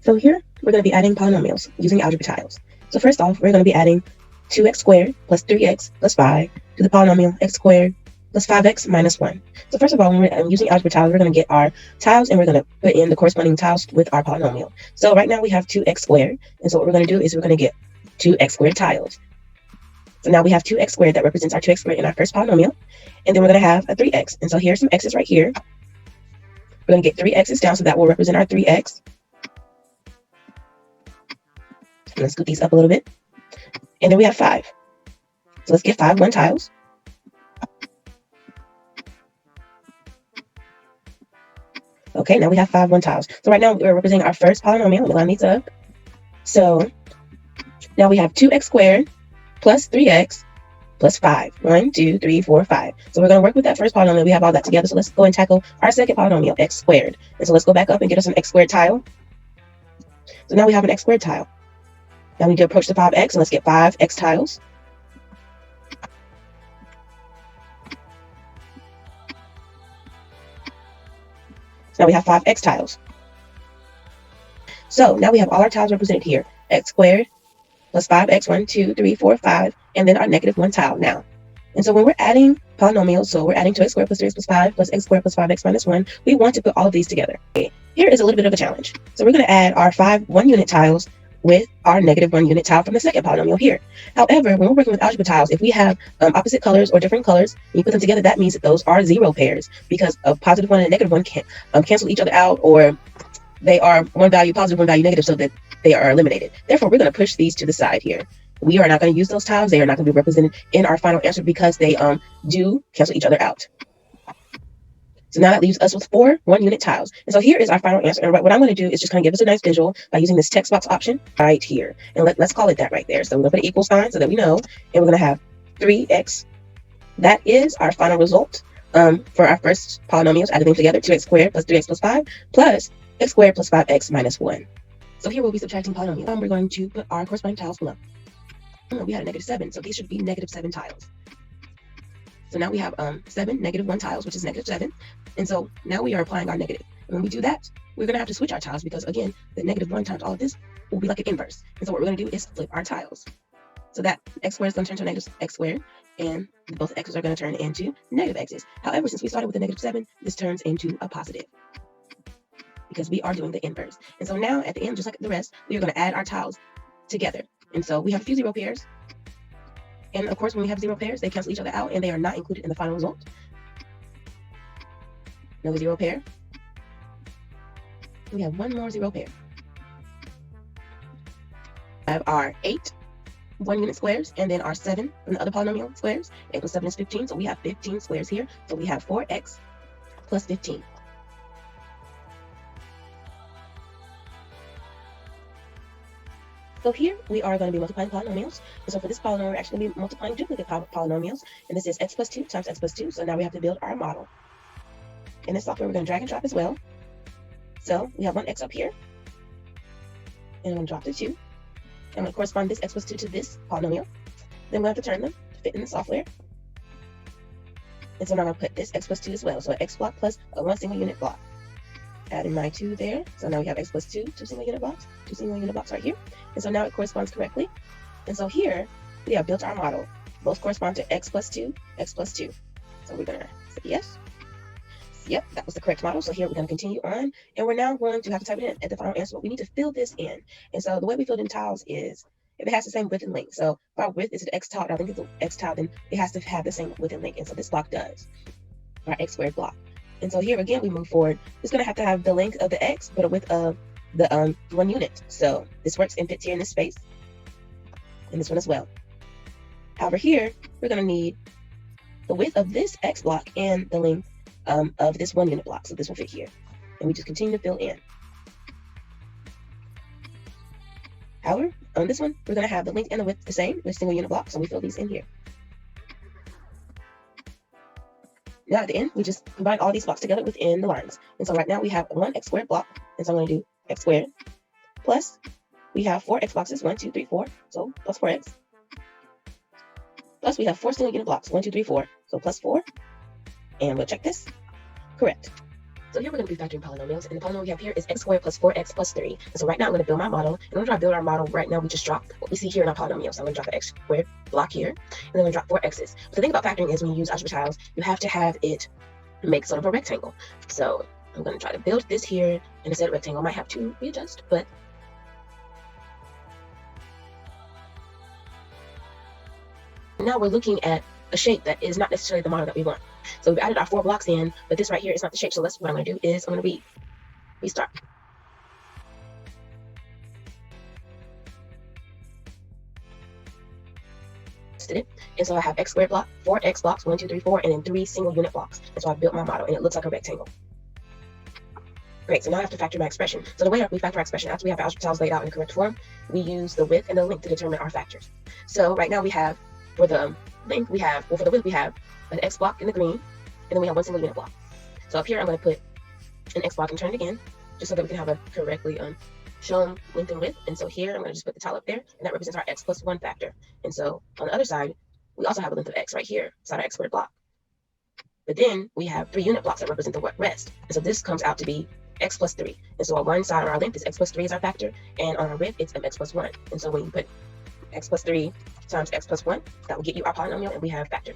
So here, we're going to be adding polynomials using algebra tiles. So first off, we're going to be adding 2x squared plus 3x plus 5 to the polynomial x squared plus 5x minus 1. So first of all, when we're using algebra tiles, we're going to get our tiles and we're going to put in the corresponding tiles with our polynomial. So right now we have 2x squared. And so what we're going to do is we're going to get 2x squared tiles. So now we have 2x squared that represents our 2x squared in our first polynomial. And then we're going to have a 3x. And so here's some x's right here. We're going to get 3 x's down, so that will represent our 3x. Let's scoot these up a little bit. And then we have 5. So let's get 5 1 tiles. Okay, now we have 5 1 tiles. So right now we're representing our first polynomial. Let me line these up. So now we have 2x squared plus 3x plus 5. 1, 2, 3, 4, 5. So we're going to work with that first polynomial. We have all that together. So let's go and tackle our second polynomial, x squared. And so let's go back up and get us an x squared tile. So now we have an x squared tile. Now we need to approach the 5x, and let's get 5 x tiles. So now we have 5 x tiles. So now we have all our tiles represented here. X squared plus 5x, 1, 2, 3, 4, 5, and then our negative 1 tile now. And so when we're adding polynomials, so we're adding 2x squared plus 3x plus 5 plus x squared plus 5x minus 1, we want to put all of these together. Okay. Here is a little bit of a challenge. So we're going to add our 5 1-unit tiles with our negative 1-unit tile from the second polynomial here. However, when we're working with algebra tiles, if we have opposite colors or different colors, and you put them together, that means that those are 0 pairs, because a positive 1 and a negative 1 can't cancel each other out, or they are one value positive, one value negative, so that they are eliminated. Therefore, we're going to push these to the side here. We are not going to use those tiles. They are not going to be represented in our final answer because they do cancel each other out. So now that leaves us with 4 1-unit tiles. And so here is our final answer. And what I'm going to do is just kind of give us a nice visual by using this text box option right here. And let's call it that right there. So we're going to put an equal sign so that we know. And we're going to have 3x. That is our final result for our first polynomials. Adding them together, 2x squared plus 3x plus 5 plus x squared plus 5x minus 1. So here we'll be subtracting polynomials. We're going to put our corresponding tiles below. We had a negative 7, so these should be negative 7 tiles. So now we have 7 negative 1 tiles, which is negative 7. And so now we are applying our negative. And when we do that, we're going to have to switch our tiles because, again, the negative 1 times all of this will be like an inverse. And so what we're going to do is flip our tiles. So that x squared is going to turn to negative x squared, and both x's are going to turn into negative x's. However, since we started with a negative 7, this turns into a positive because we are doing the inverse. And so now at the end, just like the rest, we are going to add our tiles together. And so we have a few 0 pairs. And of course, when we have 0 pairs, they cancel each other out and they are not included in the final result. Another 0 pair. We have one more 0 pair. We have our 8 1-unit squares and then our 7 from the other polynomial squares. 8 plus 7 is 15, so we have 15 squares here. So we have 4x plus 15. So here we are going to be multiplying polynomials. And so for this polynomial, we're actually going to be multiplying duplicate polynomials. And this is x plus 2 times x plus 2. So now we have to build our model. In this software, we're going to drag and drop as well. So we have one x up here. And I'm going to drop the 2. I'm going to correspond this x plus 2 to this polynomial. Then we have to turn them to fit in the software. And so now I'm going to put this x plus 2 as well. So an x block plus a 1 single unit block. Adding my 2 there. So now we have x plus 2, 2 single unit blocks, 2 single unit blocks right here. And so now it corresponds correctly. And so here we have built our model. Both correspond to x plus 2, x plus 2. So we're going to say yes. Yep, that was the correct model. So here we're going to continue on. And we're now going to have to type it in at the final answer. But we need to fill this in. And so the way we filled in tiles is if it has the same width and length. So if our width is an x tile, and I think it's an x tile, then it has to have the same width and length. And so this block does. Our x squared block. And so here again, we move forward. It's going to have the length of the x, but a width of the 1 unit. So this works and fits here in this space. And this one as well. However, here, we're going to need the width of this x block and the length of this 1 unit block. So this will fit here. And we just continue to fill in. However, on this one, we're going to have the length and the width the same with single unit blocks. So we fill these in here. Now at the end, we just combine all these blocks together within the lines. And so right now we have one x squared block. And so I'm going to do x squared plus we have 4 x boxes, 1, 2, 3, 4. So plus 4x. Plus we have 4 single unit blocks, 1, 2, 3, 4. So plus 4. And we'll check this. Correct. So here we're going to be factoring polynomials, and the polynomial we have here is x squared plus 4x plus 3. And so right now I'm going to build my model. And when I build our model, right now we just drop what we see here in our polynomial. So I'm going to drop the x squared block here, and then I'm going to drop 4 x's. But the thing about factoring is when you use algebra tiles, you have to have it make sort of a rectangle. So I'm going to try to build this here, and instead of rectangle, I might have to readjust, but now we're looking at a shape that is not necessarily the model that we want. So we've added our 4 blocks in, but this right here is not the shape. So what I'm going to do is I'm going to restart. It. And so I have x squared block, 4 x blocks, 1, 2, 3, 4, and then 3 single unit blocks. And so I built my model, and it looks like a rectangle. Great, so now I have to factor my expression. So the way we factor our expression, after we have algebra tiles laid out in the correct form, we use the width and the length to determine our factors. So right now we have, for the length, for the width, we have an x block in the green, and then we have 1 single unit block. So up here, I'm going to put an x block and turn it again, just so that we can have a correctly shown length and width. And so here, I'm going to just put the tile up there, and that represents our x plus 1 factor. And so on the other side, we also have a length of x right here, beside our x squared block. But then we have 3 unit blocks that represent the rest. And so this comes out to be x plus 3. And so on one side on our length is x plus 3 is our factor, and on our width it's x plus 1. And so when you put x plus 3 times x plus 1, that will get you our polynomial, and we have factored.